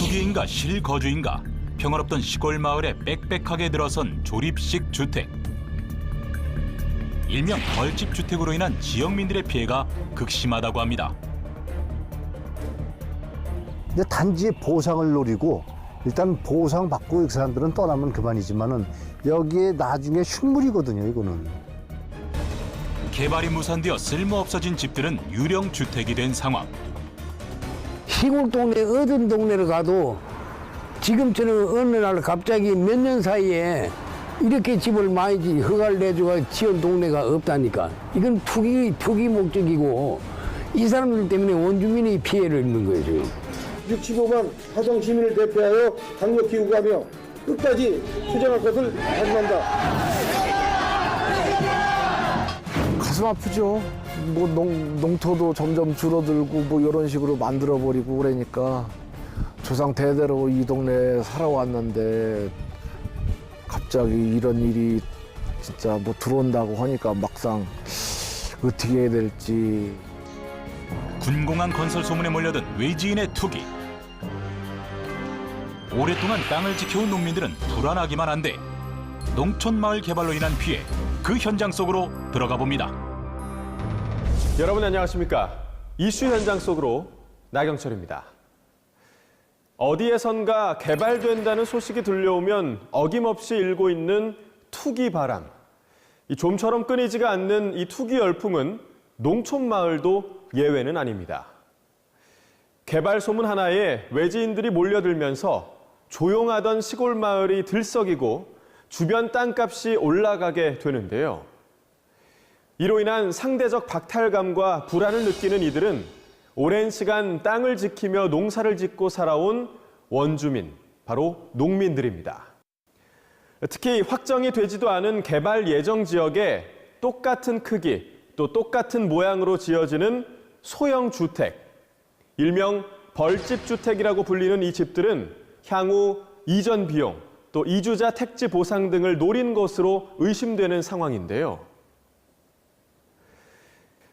투기인가 실거주인가 평화롭던 시골 마을에 빽빽하게 들어선 조립식 주택. 일명 벌집 주택으로 인한 지역민들의 피해가 극심하다고 합니다. 근데 단지 보상을 노리고 일단 보상받고 이 사람들은 떠나면 그만이지만은 여기에 나중에 흉물이거든요, 이거는. 개발이 무산되어 쓸모없어진 집들은 유령 주택이 된 상황. 시골 동네 어떤 동네를 가도 지금처럼 어느 날 갑자기 몇 년 사이에 이렇게 집을 많이 허가를 내주고 지은 동네가 없다니까. 이건 투기 목적이고 이 사람들 때문에 원주민이 피해를 입는 거예요, 지금. 65만 화성 시민을 대표하여 강력히 요구하며 끝까지 수정할 것을 다짐한다. 가슴 아프죠. 뭐 농토도 점점 줄어들고 뭐 이런 식으로 만들어 버리고 그러니까 조상 대대로 이 동네에 살아왔는데 갑자기 이런 일이 진짜 뭐 들어온다고 하니까 막상 어떻게 해야 될지. 군공항 건설 소문에 몰려든 외지인의 투기. 오랫동안 땅을 지켜온 농민들은 불안하기만 한데 농촌 마을 개발로 인한 피해, 그 현장 속으로 들어가 봅니다. 여러분 안녕하십니까? 이슈 현장 속으로 나경철입니다. 어디에선가 개발된다는 소식이 들려오면 어김없이 일고 있는 투기 바람. 이 좀처럼 끊이지가 않는 이 투기 열풍은 농촌 마을도 예외는 아닙니다. 개발 소문 하나에 외지인들이 몰려들면서 조용하던 시골 마을이 들썩이고 주변 땅값이 올라가게 되는데요. 이로 인한 상대적 박탈감과 불안을 느끼는 이들은 오랜 시간 땅을 지키며 농사를 짓고 살아온 원주민, 바로 농민들입니다. 특히 확정이 되지도 않은 개발 예정 지역에 똑같은 크기, 또 똑같은 모양으로 지어지는 소형 주택, 일명 벌집 주택이라고 불리는 이 집들은 향후 이전 비용, 또 이주자 택지 보상 등을 노린 것으로 의심되는 상황인데요.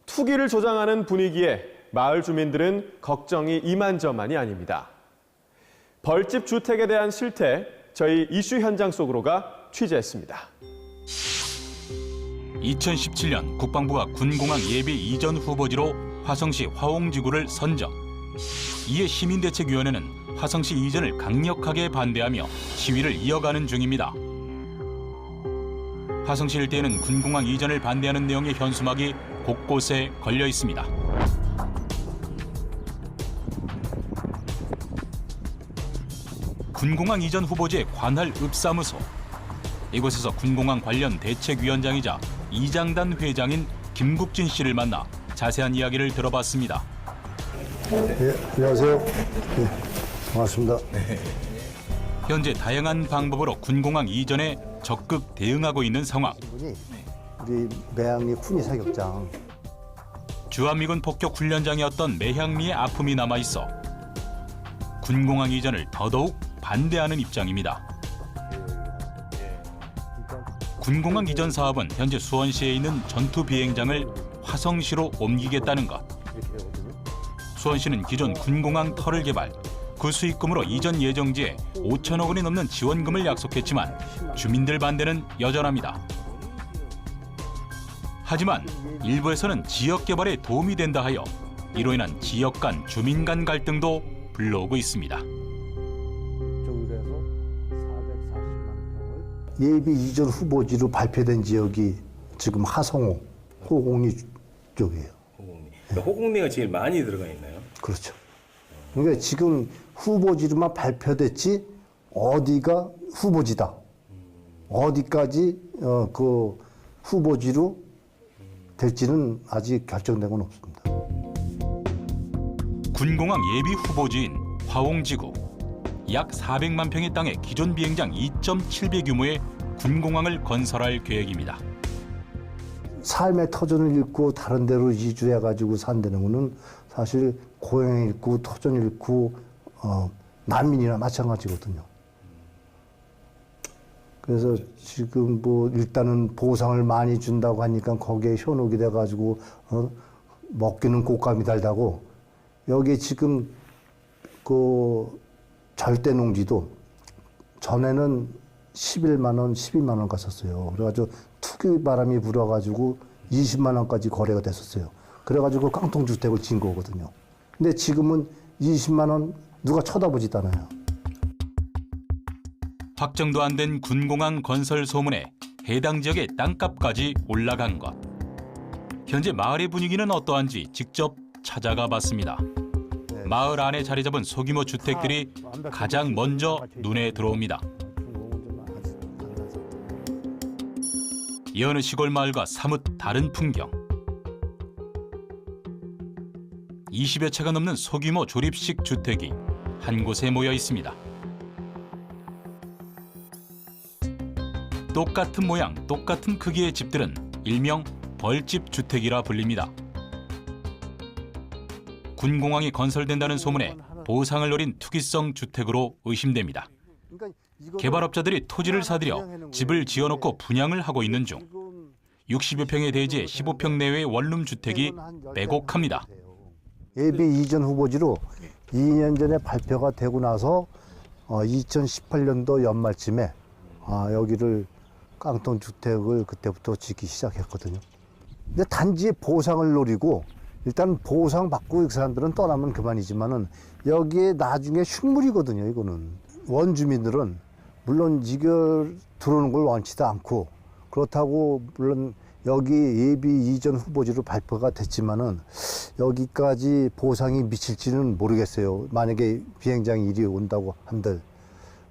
투기를 조장하는 분위기에 마을 주민들은 걱정이 이만저만이 아닙니다. 벌집 주택에 대한 실태, 저희 이슈 현장 속으로가 취재했습니다. 2017년 국방부가 군공항 예비 이전 후보지로 화성시 화홍지구를 선정. 이에 시민대책위원회는 화성시 이전을 강력하게 반대하며 시위를 이어가는 중입니다. 화성시 일대에는 군공항 이전을 반대하는 내용의 현수막이 곳곳에 걸려 있습니다. 군공항 이전 후보지의 관할 읍사무소. 이곳에서 군공항 관련 대책위원장이자 이장단 회장인 김국진 씨를 만나 자세한 이야기를 들어봤습니다. 네, 안녕하세요. 네, 반갑습니다. 현재 다양한 방법으로 군공항 이전에 적극 대응하고 있는 상황. 우리 매양리 훈이 사격장. 주한미군 폭격 훈련장이었던 매향리의 아픔이 남아 있어 군공항 이전을 더더욱 반대하는 입장입니다. 군공항 이전 사업은 현재 수원시에 있는 전투 비행장을 화성시로 옮기겠다는 것. 수원시는 기존 군공항 터를 개발, 그 수익금으로 이전 예정지에 5천억 원이 넘는 지원금을 약속했지만 주민들 반대는 여전합니다. 하지만 일부에서는 지역 개발에 도움이 된다 하여 이로 인한 지역 간, 주민 간 갈등도 불러오고 있습니다. 예비 이전 후보지로 발표된 지역이 지금 하성호, 호곡리 쪽이에요. 호곡리. 그러니까 호곡리가 제일 많이 들어가 있나요? 그렇죠. 그러니까 지금 후보지로만 발표됐지 어디가 후보지다. 어디까지 그 후보지로 될지는 아직 결정된 건 없습니다. 군공항 예비 후보지인 화홍지구. 약 400만 평의 땅에 기존 비행장 2.7배 규모의 군공항을 건설할 계획입니다. 삶의 터전을 잃고 다른 데로 이주해가지고 산다는 거는 사실 고향을 잃고 터전을 잃고 난민이나 마찬가지거든요. 그래서 지금 뭐 일단은 보상을 많이 준다고 하니까 거기에 현혹이 돼가지고 먹기는 곶감이 달다고 여기에 지금 그 절대 농지도 전에는 11만 원, 12만 원 갔었어요. 그래가지고 투기 바람이 불어가지고 20만 원까지 거래가 됐었어요. 그래가지고 깡통주택을 진 거거든요. 근데 지금은 20만 원 누가 쳐다보지도 않아요. 확정도 안 된 군공항 건설 소문에 해당 지역의 땅값까지 올라간 것. 현재 마을의 분위기는 어떠한지 직접 찾아가 봤습니다. 마을 안에 자리 잡은 소규모 주택들이 가장 먼저 눈에 들어옵니다. 여느 시골 마을과 사뭇 다른 풍경. 20여 채가 넘는 소규모 조립식 주택이 한 곳에 모여 있습니다. 똑같은 모양, 똑같은 크기의 집들은 일명 벌집 주택이라 불립니다. 군공항이 건설된다는 소문에 보상을 노린 투기성 주택으로 의심됩니다. 개발업자들이 토지를 사들여 집을 지어놓고 분양을 하고 있는 중 60여 평의 대지에 15평 내외의 원룸 주택이 빼곡합니다. 예비 이전 후보지로 2년 전에 발표가 되고 나서 2018년도 연말쯤에 여기를 깡통주택을 그때부터 짓기 시작했거든요. 근데 단지 보상을 노리고 일단 보상 받고 이 사람들은 떠나면 그만이지만은 여기에 나중에 흉물이거든요. 이거는 원주민들은 물론 이걸 들어오는 걸 원치도 않고 그렇다고 물론 여기 예비 이전 후보지로 발표가 됐지만은 여기까지 보상이 미칠지는 모르겠어요. 만약에 비행장 일이 온다고 한들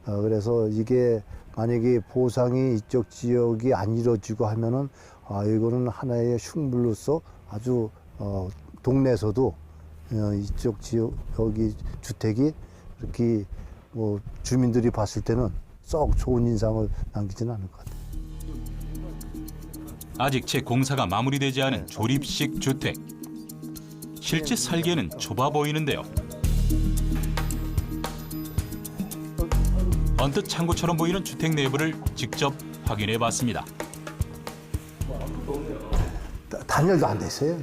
그래서 이게 만약에 보상이 이쪽 지역이 안 이루어지고 하면은 이거는 하나의 흉물로서 아주 동네에서도 이쪽 지역 여기 주택이 이렇게 뭐 주민들이 봤을 때는 썩 좋은 인상을 남기지는 않을 것 같아요. 아직 채 공사가 마무리되지 않은 조립식 주택. 실제 살기에는 좁아 보이는데요. 언뜻 창고처럼 보이는 주택 내부를 직접 확인해 봤습니다. 단열도 안 됐어요.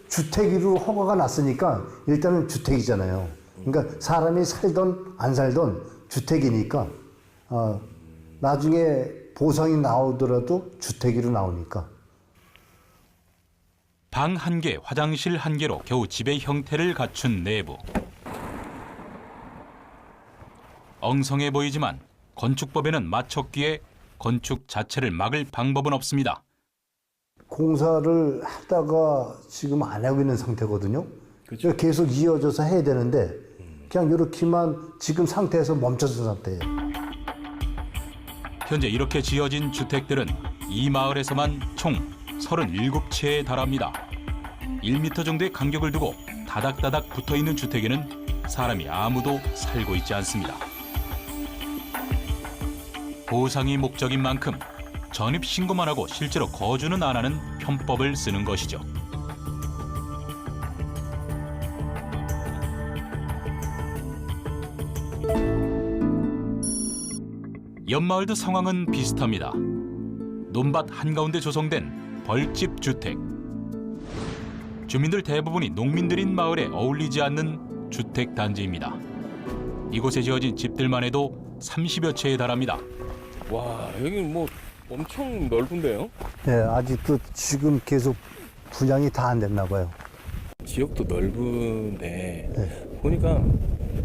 주택으로 허가가 났으니까 일단은 주택이잖아요. 그러니까 사람이 살던 안 살던 주택이니까 나중에 보상이 나오더라도 주택으로 나오니까. 방 1개, 화장실 1개로 겨우 집의 형태를 갖춘 내부. 엉성해 보이지만 건축법에는 맞췄기에 건축 자체를 막을 방법은 없습니다. 공사를 하다가 지금 안 하고 있는 상태거든요. 그렇죠. 계속 이어져서 해야 되는데 그냥 이렇게만 지금 상태에서 멈춰진 상태예요. 현재 이렇게 지어진 주택들은 이 마을에서만 총 37채에 달합니다. 1m 정도의 간격을 두고 다닥다닥 붙어있는 주택에는 사람이 아무도 살고 있지 않습니다. 보상이 목적인 만큼 전입신고만 하고 실제로 거주는 안 하는 편법을 쓰는 것이죠. 옆마을도 상황은 비슷합니다. 논밭 한가운데 조성된 벌집 주택. 주민들 대부분이 농민들인 마을에 어울리지 않는 주택 단지입니다. 이곳에 지어진 집들만 해도 30여 채에 달합니다. 와, 여기 뭐 엄청 넓은데요? 네, 아직도 지금 계속 분양이 다 안 됐나 봐요. 지역도 넓은데 네. 보니까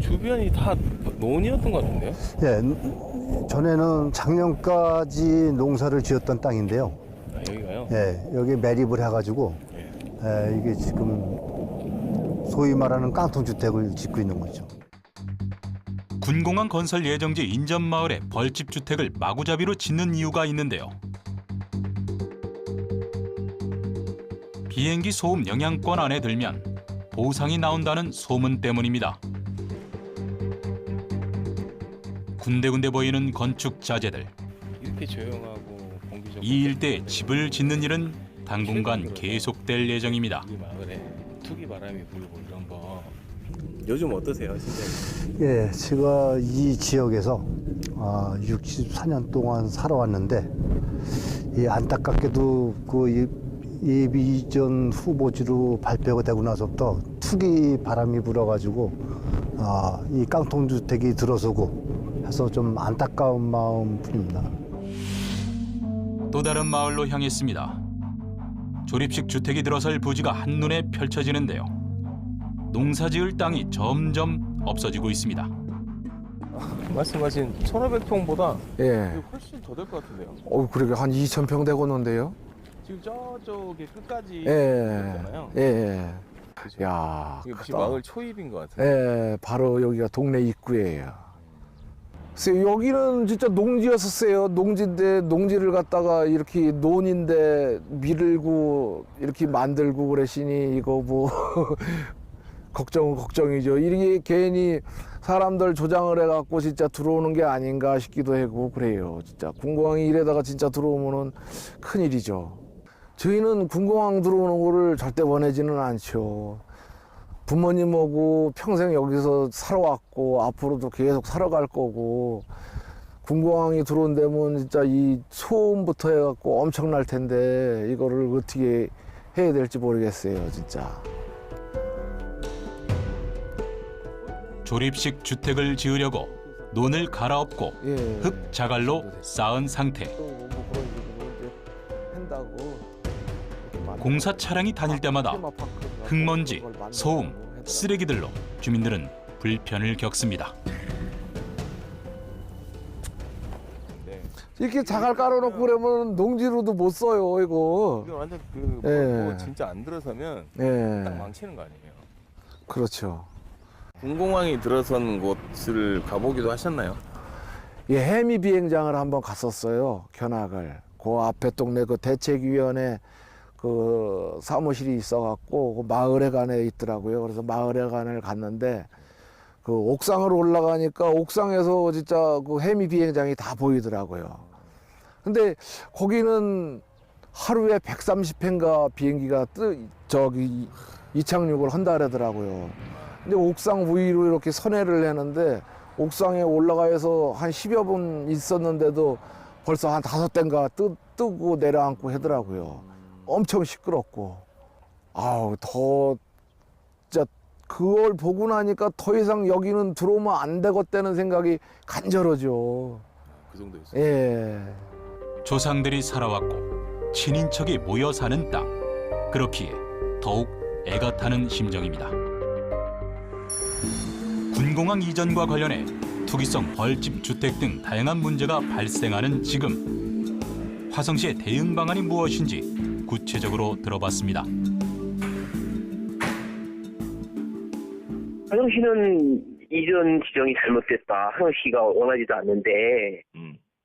주변이 다 논이었던 것 같은데요? 네, 전에는 작년까지 농사를 지었던 땅인데요. 아, 여기가요? 네, 여기 매립을 해가지고 이게 지금 소위 말하는 깡통주택을 짓고 있는 거죠. 군공항 건설 예정지 인접마을에 벌집 주택을 마구잡이로 짓는 이유가 있는데요. 비행기 소음 영향권 안에 들면 보상이 나온다는 소문 때문입니다. 군데군데 보이는 건축 자재들. 이렇게 조용하고 공기적으로 이 일대에 집을 짓는 일은 당분간 계속될 예정입니다. 이 마을에 투기 바람이 불고 이런 거 요즘 어떠세요, 진짜? 예, 제가 이 지역에서 64년 동안 살아왔는데 안타깝게도 그 예비 이전 후보지로 발표가 되고 나서부터 투기 바람이 불어가지고 이 깡통주택이 들어서고 해서 좀 안타까운 마음뿐입니다. 또 다른 마을로 향했습니다. 조립식 주택이 들어설 부지가 한눈에 펼쳐지는데요. 농사지을 땅이 점점 없어지고 있습니다. 말씀하신 1,500평보다 예. 훨씬 더 될 것 같은데요. 그러게 한 2,000평 되겠는데요. 지금 저쪽에 끝까지 예. 있잖아요. 예. 그죠? 야, 이게 혹시 크다. 마을 초입인 것 같아요. 예, 바로 여기가 동네 입구예요. 글쎄, 여기는 진짜 농지였었어요. 농지인데 농지를 갖다가 이렇게 논인데 밀고 이렇게 만들고 그러시니 이거 뭐 걱정은 걱정이죠. 이게 괜히 사람들 조장을 해갖고 진짜 들어오는 게 아닌가 싶기도 하고 그래요. 진짜 군공항이 이래다가 진짜 들어오면은 큰일이죠. 저희는 군공항 들어오는 거를 절대 원하지는 않죠. 부모님하고 평생 여기서 살아왔고 앞으로도 계속 살아갈 거고 군공항이 들어온 데면 진짜 이 소음부터 해갖고 엄청날 텐데 이거를 어떻게 해야 될지 모르겠어요, 진짜. 조립식 주택을 지으려고 논을 갈아엎고 예. 흙 자갈로 쌓은 상태. 뭐 그런 식으로 이제 한다고. 공사 차량이 다닐 때마다 흙먼지, 소음, 쓰레기들로 주민들은 불편을 겪습니다. 이렇게 자갈 깔아놓고 그러면 농지로도 못 써요, 이거. 이거 완전 예. 뭐 진짜 안 들어서면 딱 예. 망치는 거 아니에요. 그렇죠. 군공항이 들어선 곳을 가보기도 하셨나요? 예, 해미 비행장을 한번 갔었어요. 견학을. 그 앞에 동네 그 대책위원회 그 사무실이 있어갖고 그 마을회관에 있더라고요. 그래서 마을회관을 갔는데 그 옥상으로 올라가니까 옥상에서 진짜 그 해미 비행장이 다 보이더라고요. 근데 거기는 하루에 130회인가 비행기가 이착륙을 한다 그러더라고요. 근데 옥상 위로 이렇게 선회를 했는데 옥상에 올라가서 한 10여 분 있었는데도 벌써 한 5대인가 뜨고 내려앉고 하더라고요. 엄청 시끄럽고. 아우, 진짜 그걸 보고 나니까 더 이상 여기는 들어오면 안 되겠다는 생각이 간절하죠. 그 정도였어요. 예. 조상들이 살아왔고 친인척이 모여 사는 땅. 그렇기에 더욱 애가 타는 심정입니다. 군공항 이전과 관련해 투기성 벌집 주택 등 다양한 문제가 발생하는 지금 화성시의 대응 방안이 무엇인지 구체적으로 들어봤습니다. 화성시는 이전 지정이 잘못됐다. 화성시가 원하지도 않는데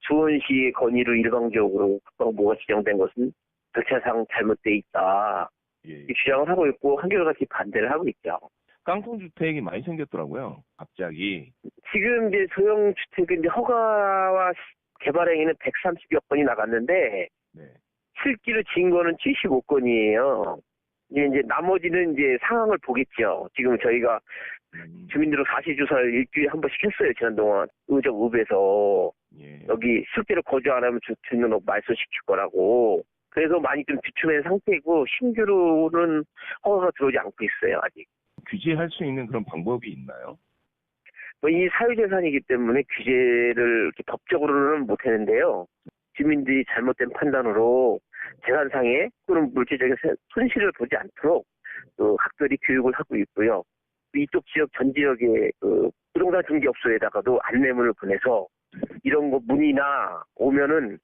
수원시의 건의로 일방적으로 국방부가 지정된 것은 절차상 잘못돼 있다. 이 주장을 하고 있고 한결같이 반대를 하고 있죠. 깡통 주택이 많이 생겼더라고요. 갑자기. 지금 이제 소형 주택은 이제 허가와 개발 행위는 130여 건이 나갔는데 네. 실기로 지은 거는 75건이에요. 이제 나머지는 이제 상황을 보겠죠. 지금 저희가 주민들로 사실 조사를 일주일에 한 번씩 했어요. 지난 동안 의정읍에서 예. 여기 실제로 거주 안 하면 주민등록 말소시킬 거라고. 그래서 많이 좀 비추된 상태이고 신규로는 허가가 들어오지 않고 있어요. 아직. 규제할 수 있는 그런 방법이 있나요? 이 사유재산이기 때문에 규제를 이렇게 법적으로는 못하는데요. 주민들이 잘못된 판단으로 재산상의 또는 물질적인 손실을 보지 않도록 학교들이 교육을 하고 있고요. 이쪽 지역 전 지역의 부동산 중개업소에다가도 안내문을 보내서 이런 거 문의나 오면은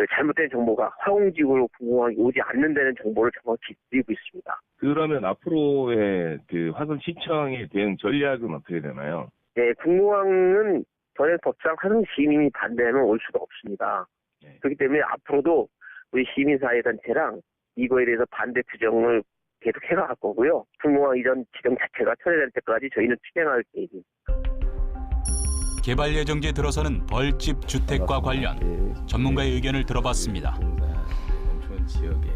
잘못된 정보가 화공지구로 군공항이 오지 않는다는 정보를 정확히 드리고 있습니다. 그러면 앞으로의 그 화성시청의 대응 전략은 어떻게 되나요? 네, 군공항은 전액법상 화성 시민이 반대하면 올 수가 없습니다. 네. 그렇기 때문에 앞으로도 우리 시민사회단체랑 이거에 대해서 반대 투쟁을 계속 해갈 거고요. 군공항 이전 지정 자체가 철회될 때까지 저희는 투쟁할 계획입니다. 개발 예정지에 들어서는 벌집 주택과 관련 전문가의 의견을 들어봤습니다. 농촌 지역에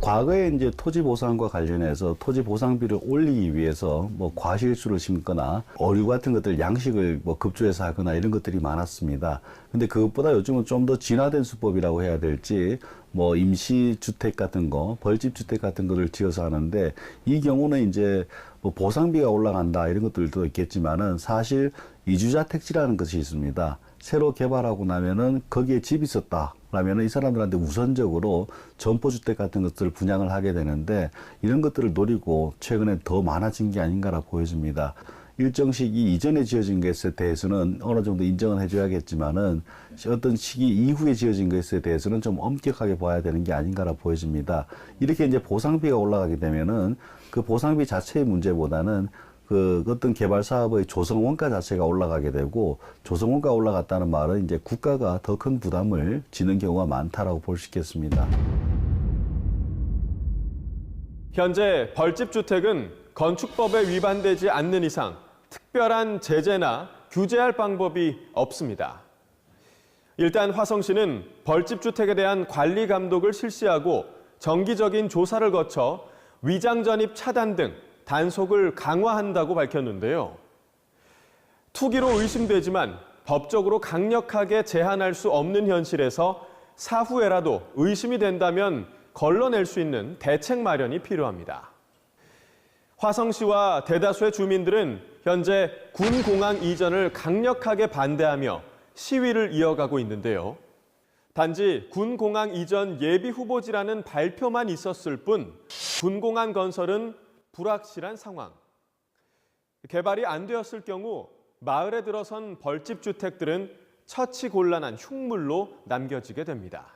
과거에 이제 토지 보상과 관련해서 토지 보상비를 올리기 위해서 뭐 과실수를 심거나 오류 같은 것들 양식을 뭐 급조해서 하거나 이런 것들이 많았습니다. 근데 그것보다 요즘은 좀 더 진화된 수법이라고 해야 될지 뭐 임시주택 같은 거, 벌집주택 같은 거를 지어서 하는데 이 경우는 이제 뭐 보상비가 올라간다 이런 것들도 있겠지만은 사실 이주자 택지라는 것이 있습니다. 새로 개발하고 나면은 거기에 집이 있었다. 그러면은 이 사람들한테 우선적으로 점포주택 같은 것들을 분양을 하게 되는데 이런 것들을 노리고 최근에 더 많아진 게 아닌가라 보여집니다. 일정 시기 이전에 지어진 것에 대해서는 어느 정도 인정은 해줘야겠지만은 어떤 시기 이후에 지어진 것에 대해서는 좀 엄격하게 봐야 되는 게 아닌가라 보여집니다. 이렇게 이제 보상비가 올라가게 되면은 그 보상비 자체의 문제보다는 그 어떤 개발 사업의 조성 원가 자체가 올라가게 되고 조성 원가가 올라갔다는 말은 이제 국가가 더 큰 부담을 지는 경우가 많다라고 볼 수 있겠습니다. 현재 벌집주택은 건축법에 위반되지 않는 이상 특별한 제재나 규제할 방법이 없습니다. 일단 화성시는 벌집주택에 대한 관리 감독을 실시하고 정기적인 조사를 거쳐 위장 전입 차단 등 단속을 강화한다고 밝혔는데요. 투기로 의심되지만 법적으로 강력하게 제한할 수 없는 현실에서 사후에라도 의심이 된다면 걸러낼 수 있는 대책 마련이 필요합니다. 화성시와 대다수의 주민들은 현재 군공항 이전을 강력하게 반대하며 시위를 이어가고 있는데요. 단지 군공항 이전 예비 후보지라는 발표만 있었을 뿐 군공항 건설은 불확실한 상황. 개발이 안 되었을 경우 마을에 들어선 벌집주택들은 처치곤란한 흉물로 남겨지게 됩니다.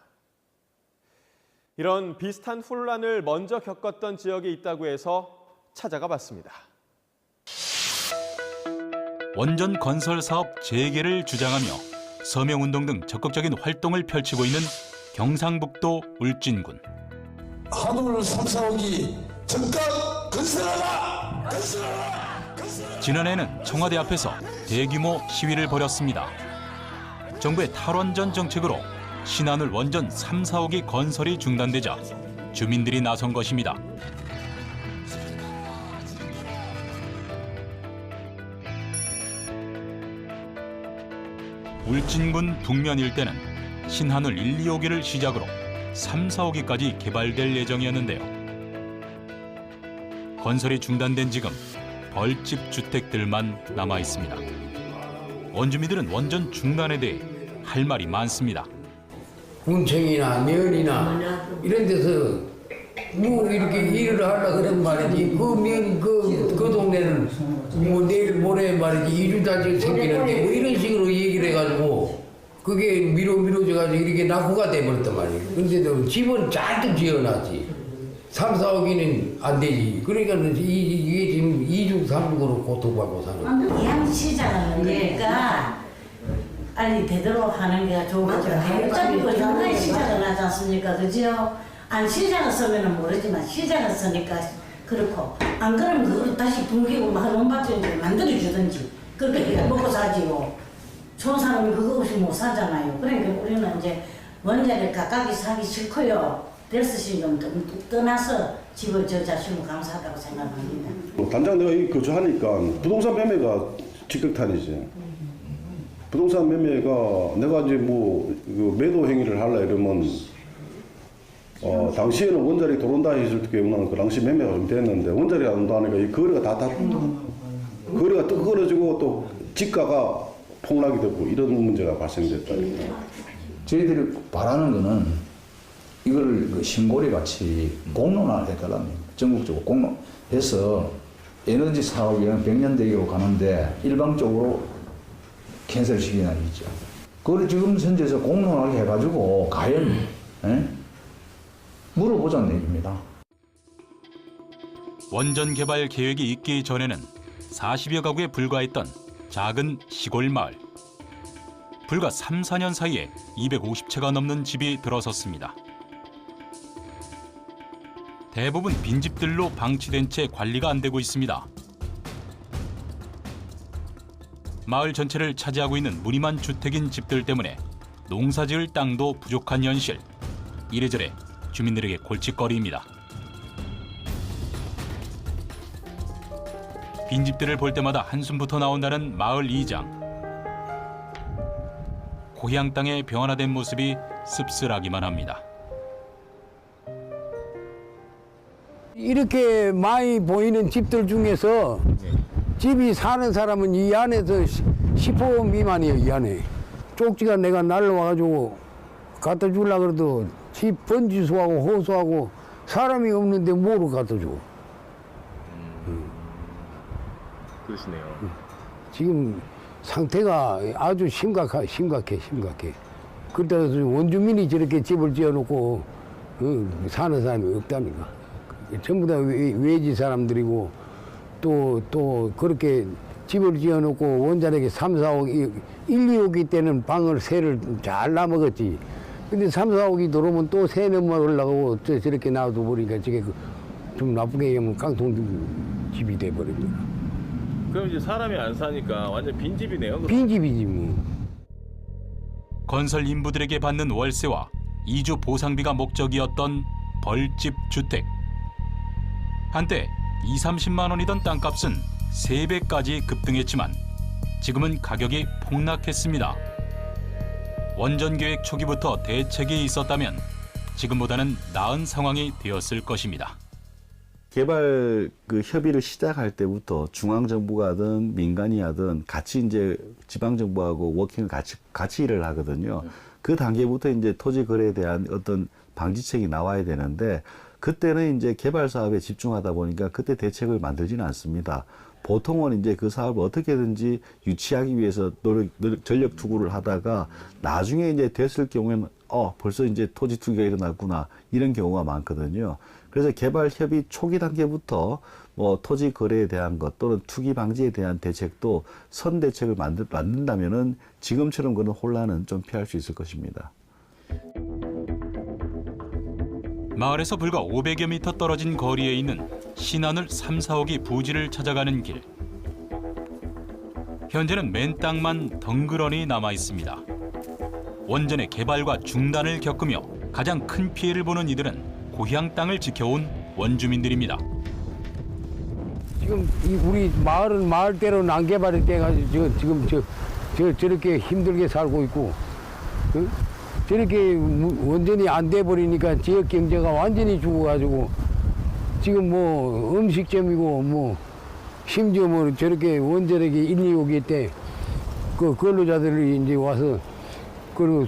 이런 비슷한 혼란을 먼저 겪었던 지역이 있다고 해서 찾아가 봤습니다. 원전 건설 사업 재개를 주장하며 서명운동 등 적극적인 활동을 펼치고 있는 경상북도 울진군. 한울 3, 4호기 즉각 건설하라! 건설하라! 건설하라! 지난해에는 청와대 앞에서 대규모 시위를 벌였습니다. 정부의 탈원전 정책으로 신한울 원전 3, 4호기 건설이 중단되자 주민들이 나선 것입니다. 울진군 북면 일대는 신한울 1, 2호기를 시작으로 3, 4호기까지 개발될 예정이었는데요. 건설이 중단된 지금 벌집 주택들만 남아 있습니다. 원주민들은 원전 중단에 대해 할 말이 많습니다. 군청이나 면이나 이런 데서 뭐 이렇게 일을 하려 그런 말이지 그 동네는 뭐 내일 모레 말이지 이주단지 생기는데 뭐 이런 식으로 얘기를 해가지고 그게 미뤄져가지고 이렇게 낙후가 돼버렸단 말이에요. 근데도 집은 잔뜩 지어놨지. 3, 4호기는 안 되지. 그러니까 이게 지금 2중, 3중으로 고통받고 사는 거예요. 그냥 시작하는 거니까 빨리 되도록 하는 게 좋겠죠. 대립적이고 연간에 시작을 하지 않습니까? 그죠? 안 시작했으면 모르지만 시작했으니까 그렇고 안 그러면 그걸 다시 붕기고 막 논밭을 만들어주든지 그렇게 먹고 사지고 좋은 사람이 그거 없이 못 사잖아요. 그러니까 우리는 이제 원자를 가까이 사기 싫고요. 델스신 좀 떠나서 집을 저 자신을 감사하다고 생각합니다. 단장 내가 여기 거주하니까 부동산 매매가 직격탄이지. 부동산 매매가 내가 이제 뭐 매도 행위를 하려 이러면 당시에는 원자리 들어온다 했을 때는 그 당시 매매가 좀 됐는데 원자리 안 온다니까 이 거래가 거래가 또 끊어지고 또 집가가 폭락이 되고 이런 문제가 발생됐다니까. 저희들이 바라는 거는 이걸 신고리 같이 공론화를 해달랍니다. 전국적으로 공론해서 에너지 사업이랑 100년 대기로 가는데 일방적으로 캔슬 시키는 있죠. 그걸 지금 현재에서 공론화를 해가지고 과연 물어보자는 얘기입니다. 원전 개발 계획이 있기 전에는 40여 가구에 불과했던 작은 시골 마을. 불과 3, 4년 사이에 250채가 넘는 집이 들어섰습니다. 대부분 빈집들로 방치된 채 관리가 안 되고 있습니다. 마을 전체를 차지하고 있는 무늬만 주택인 집들 때문에 농사지을 땅도 부족한 현실. 이래저래 주민들에게 골칫거리입니다. 빈집들을 볼 때마다 한숨부터 나온다는 마을 이장. 고향 땅의 변화된 모습이 씁쓸하기만 합니다. 이렇게 많이 보이는 집들 중에서 집이 사는 사람은 이 안에서 10호 미만이에요. 이 안에. 쪽지가 내가 날라와가지고 갖다 주려고 그래도 집 번지수하고 호수하고 사람이 없는데 뭐로 갖다 줘. 그러시네요. 지금 상태가 아주 심각해. 그때서 원주민이 저렇게 집을 지어놓고 사는 사람이 없다니까. 전부 다 외지 사람들이고 또 그렇게 집을 지어놓고 원자력이 3, 4억, 1, 2억이 때는 방을 세를 잘 나먹었지. 근데 3, 4억이 들어오면 또 세 넘어가려고 저렇게 놔둬 버리니까 저게 좀 나쁘게 하면 깡통 집이 돼버립니다. 그럼 이제 사람이 안 사니까 완전 빈집이네요. 빈집이지 뭐. 건설 인부들에게 받는 월세와 이주 보상비가 목적이었던 벌집 주택. 한때 2, 30만 원이던 땅값은 3배까지 급등했지만 지금은 가격이 폭락했습니다. 원전 계획 초기부터 대책이 있었다면 지금보다는 나은 상황이 되었을 것입니다. 개발 협의를 시작할 때부터 중앙정부가 하든 민간이 하든 같이 이제 지방정부하고 워킹을 같이 일을 하거든요. 그 단계부터 이제 토지 거래에 대한 어떤 방지책이 나와야 되는데 그때는 이제 개발 사업에 집중하다 보니까 그때 대책을 만들지는 않습니다. 보통은 이제 그 사업을 어떻게든지 유치하기 위해서 전력 투구를 하다가 나중에 이제 됐을 경우에는 벌써 이제 토지 투기가 일어났구나 이런 경우가 많거든요. 그래서 개발 협의 초기 단계부터 뭐 토지 거래에 대한 것 또는 투기 방지에 대한 대책도 선 대책을 만든다면은 지금처럼 그런 혼란은 좀 피할 수 있을 것입니다. 마을에서 불과 500여 미터 떨어진 거리에 있는 신하늘 3, 4호기 부지를 찾아가는 길. 현재는 맨 땅만 덩그러니 남아 있습니다. 원전의 개발과 중단을 겪으며 가장 큰 피해를 보는 이들은 고향 땅을 지켜온 원주민들입니다. 지금 우리 마을은 마을대로 난개발이 돼가지고 지금 저렇게 힘들게 살고 있고 저렇게 원전이 안 돼 버리니까 지역 경제가 완전히 죽어가지고 지금 뭐 음식점이고 뭐 심지어 뭐 저렇게 원자력이 1, 2호기 때 그 근로자들이 이제 와서 그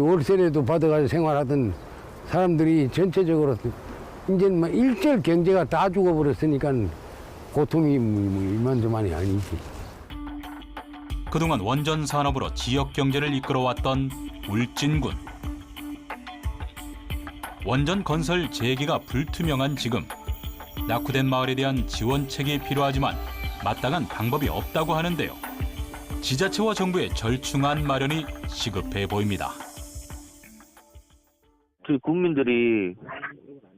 월세라도 받아가지고 생활하던 사람들이 전체적으로 이제 막 일절 경제가 다 죽어버렸으니까 고통이 이만저만이 아니지. 그동안 원전 산업으로 지역 경제를 이끌어왔던 울진군. 원전 건설 재개가 불투명한 지금 낙후된 마을에 대한 지원책이 필요하지만 마땅한 방법이 없다고 하는데요. 지자체와 정부의 절충안 마련이 시급해 보입니다. 저희 국민들이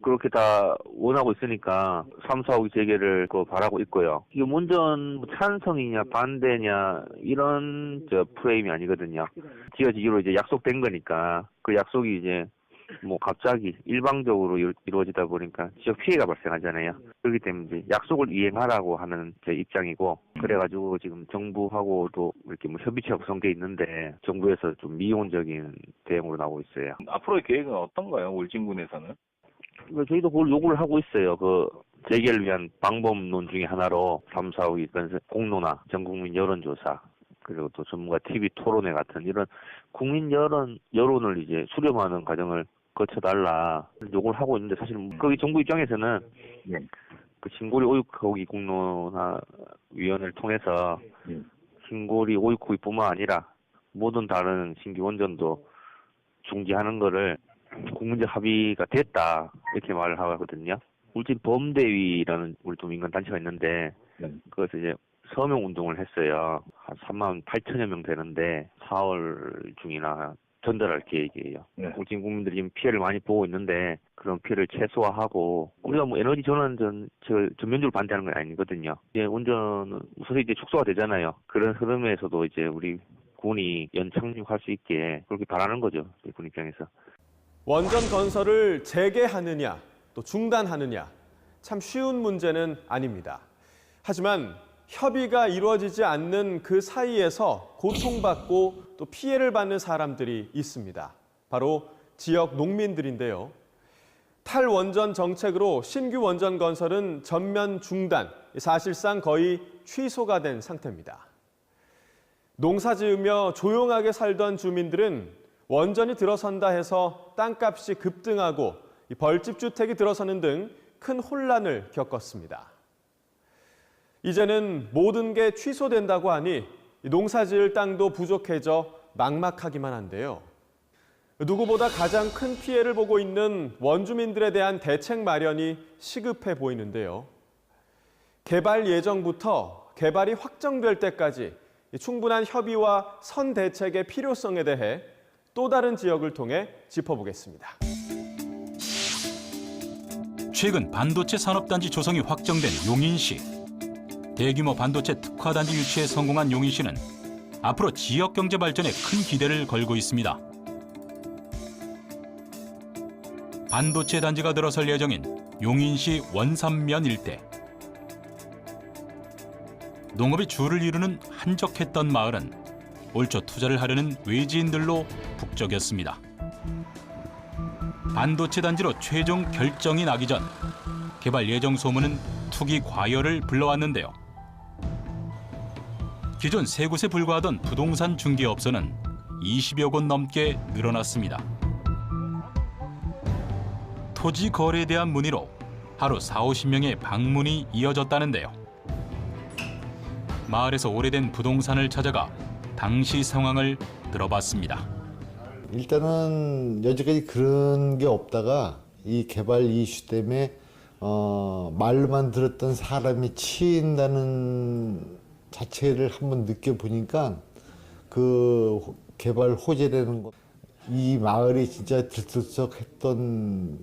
그렇게 다 원하고 있으니까 3, 4호기 재개를 바라고 있고요. 이게 원전 찬성이냐 반대냐 이런 프레임이 아니거든요. 지어지기로 이제 약속된 거니까 그 약속이 이제 뭐 갑자기 일방적으로 이루어지다 보니까 지역 피해가 발생하잖아요. 그렇기 때문에 이제 약속을 이행하라고 하는 제 입장이고 그래가지고 지금 정부하고도 이렇게 뭐 협의체가 구성돼 있는데 정부에서 좀 미온적인 대응으로 나오고 있어요. 앞으로의 계획은 어떤가요? 울진군에서는? 저희도 그걸 요구를 하고 있어요. 그 재개를 위한 방법론 중에 하나로 3, 4호기 공론화, 전국민 여론조사, 그리고 또 전문가 TV 토론회 같은 이런 국민 여론을 이제 수렴하는 과정을 거쳐달라 요구를 하고 있는데 사실 거기 정부 입장에서는 그 신고리 5.6호기 공론화위원회를 통해서 신고리 5.6호기뿐만 아니라 모든 다른 신규 원전도 중지하는 거를 국민적 합의가 됐다 이렇게 말을 하거든요. 울진 범대위라는 우리 또 민간 단체가 있는데 그것을 이제 서명 운동을 했어요. 한 3만 8천여 명 되는데 4월 중이나 전달할 계획이에요. 울진 국민들이 지금 피해를 많이 보고 있는데 그런 피해를 최소화하고 우리가 뭐 에너지 전환 전면적으로 반대하는 건 아니거든요. 이제 원전은 우선 이제 축소가 되잖아요. 그런 흐름에서도 이제 우리 군이 연착륙할 수 있게 그렇게 바라는 거죠. 군 입장에서. 원전 건설을 재개하느냐 또 중단하느냐 참 쉬운 문제는 아닙니다. 하지만 협의가 이루어지지 않는 그 사이에서 고통받고 또 피해를 받는 사람들이 있습니다. 바로 지역 농민들인데요. 탈원전 정책으로 신규 원전 건설은 전면 중단, 사실상 거의 취소가 된 상태입니다. 농사 지으며 조용하게 살던 주민들은 원전이 들어선다 해서 땅값이 급등하고 벌집 주택이 들어서는 등 큰 혼란을 겪었습니다. 이제는 모든 게 취소된다고 하니 농사 지을 땅도 부족해져 막막하기만 한데요. 누구보다 가장 큰 피해를 보고 있는 원주민들에 대한 대책 마련이 시급해 보이는데요. 개발 예정부터 개발이 확정될 때까지 충분한 협의와 선 대책의 필요성에 대해 또 다른 지역을 통해 짚어보겠습니다. 최근 반도체 산업단지 조성이 확정된 용인시. 대규모 반도체 특화단지 유치에 성공한 용인시는 앞으로 지역 경제 발전에 큰 기대를 걸고 있습니다. 반도체 단지가 들어설 예정인 용인시 원산면 일대. 농업이 주를 이루는 한적했던 마을은 올 초 투자를 하려는 외지인들로 북적였습니다. 반도체 단지로 최종 결정이 나기 전 개발 예정 소문은 투기 과열을 불러왔는데요. 기존 3곳에 불과하던 부동산 중개업소는 20여 곳 넘게 늘어났습니다. 토지 거래에 대한 문의로 하루 40~50명의 방문이 이어졌다는데요. 마을에서 오래된 부동산을 찾아가 당시 상황을 들어봤습니다. 일단은 여지까지 그런 게 없다가 이 개발 이슈 때문에 말로만 들었던 사람이 치인다는 자체를 한번 느껴보니까 그 개발 호재라는 거, 이 마을이 진짜 들썩했던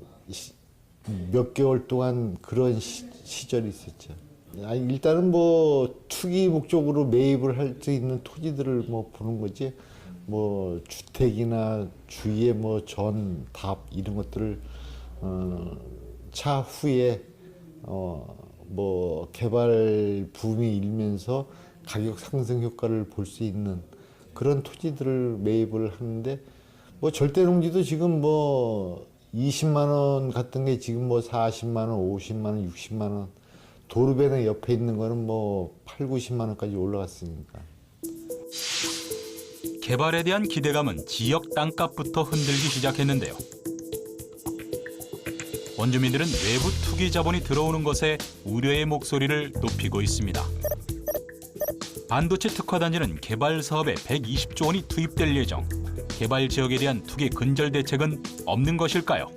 몇 개월 동안 그런 시절이 있었죠. 일단은 뭐 투기 목적으로 매입을 할 수 있는 토지들을 뭐 보는 거지, 뭐 주택이나 주위에 뭐 전, 답 이런 것들을 차후에 뭐 개발 붐이 일면서 가격 상승 효과를 볼 수 있는 그런 토지들을 매입을 하는데, 뭐 절대농지도 지금 뭐 20만 원 같은 게 지금 뭐 40만 원, 50만 원, 60만 원, 도로변에 옆에 있는 거는 뭐 80~90만 원까지 올라갔으니까. 개발에 대한 기대감은 지역 땅값부터 흔들기 시작했는데요. 원주민들은 외부 투기 자본이 들어오는 것에 우려의 목소리를 높이고 있습니다. 반도체 특화단지는 개발 사업에 120조 원이 투입될 예정. 개발 지역에 대한 투기 근절 대책은 없는 것일까요?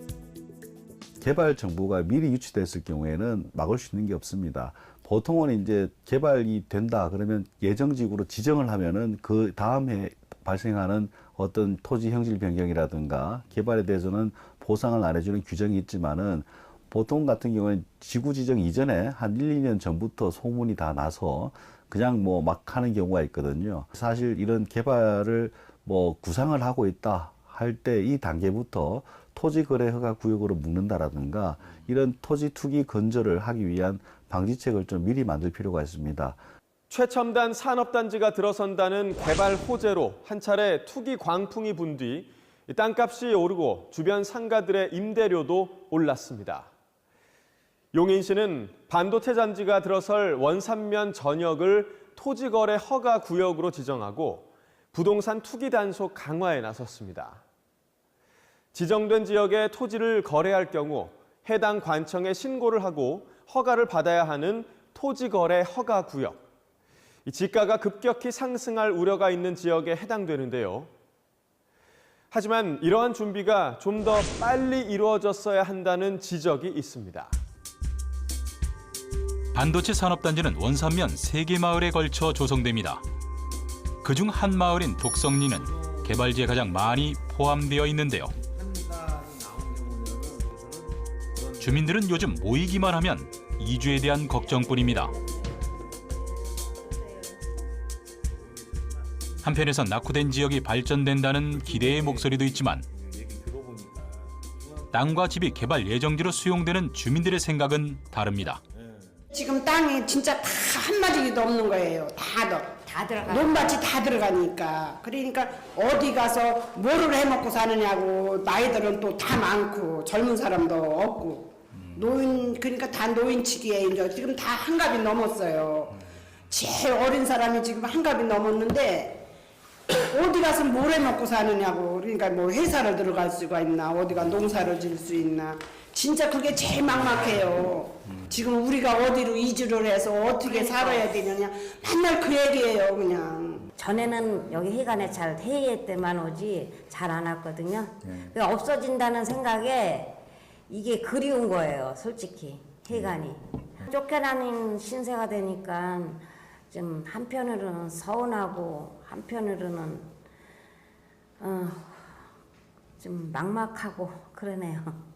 개발 정보가 미리 유치됐을 경우에는 막을 수 있는 게 없습니다. 보통은 이제 개발이 된다 그러면 예정지구로 지정을 하면은 그 다음 해 발생하는 어떤 토지 형질 변경이라든가 개발에 대해서는 보상을 안 해주는 규정이 있지만은, 보통 같은 경우는 지구 지정 이전에 한 1~2년 전부터 소문이 다 나서 그냥 뭐 막 하는 경우가 있거든요. 사실 이런 개발을 뭐 구상을 하고 있다 할 때 이 단계부터 토지 거래 허가 구역으로 묶는다라든가 이런 토지 투기 근절을 하기 위한 방지책을 좀 미리 만들 필요가 있습니다. 최첨단 산업단지가 들어선다는 개발 호재로 한 차례 투기 광풍이 분 뒤 땅값이 오르고 주변 상가들의 임대료도 올랐습니다. 용인시는 반도체 단지가 들어설 원산면 전역을 토지거래 허가 구역으로 지정하고 부동산 투기 단속 강화에 나섰습니다. 지정된 지역에 토지를 거래할 경우 해당 관청에 신고를 하고 허가를 받아야 하는 토지거래 허가 구역. 지가가 급격히 상승할 우려가 있는 지역에 해당되는데요. 하지만 이러한 준비가 좀 더 빨리 이루어졌어야 한다는 지적이 있습니다. 반도체 산업단지는 원산면 3개 마을에 걸쳐 조성됩니다. 그중 한 마을인 독성리는 개발지에 가장 많이 포함되어 있는데요. 주민들은 요즘 모이기만 하면 이주에 대한 걱정뿐입니다. 한편에선 낙후된 지역이 발전된다는 기대의 목소리도 있지만, 땅과 집이 개발 예정지로 수용되는 주민들의 생각은 다릅니다. 지금 땅이 진짜 다 한마디도 없는 거예요. 다 들어가. 논밭이 다 들어가니까. 그러니까 어디 가서 뭐를 해먹고 사느냐고. 나이들은 또 다 많고 젊은 사람도 없고. 그러니까 다 노인치기에 이제 지금 다 한갑이 넘었어요. 제일 어린 사람이 지금 한갑이 넘었는데 어디 가서 뭘 해먹고 사느냐고. 그러니까 뭐 회사를 들어갈 수가 있나, 어디가 농사를 질 수 있나. 진짜 그게 제일 막막해요. 지금 우리가 어디로 이주를 해서 어떻게 살아야 되느냐. 맨날 그 얘기예요, 그냥. 전에는 여기 해관에 잘 해외 때만 오지 잘 안 왔거든요. 그러니까 없어진다는 생각에 이게 그리운 거예요, 솔직히 해관이. 쫓겨나는 신세가 되니까 좀 한편으로는 서운하고 한편으로는 좀 막막하고 그러네요.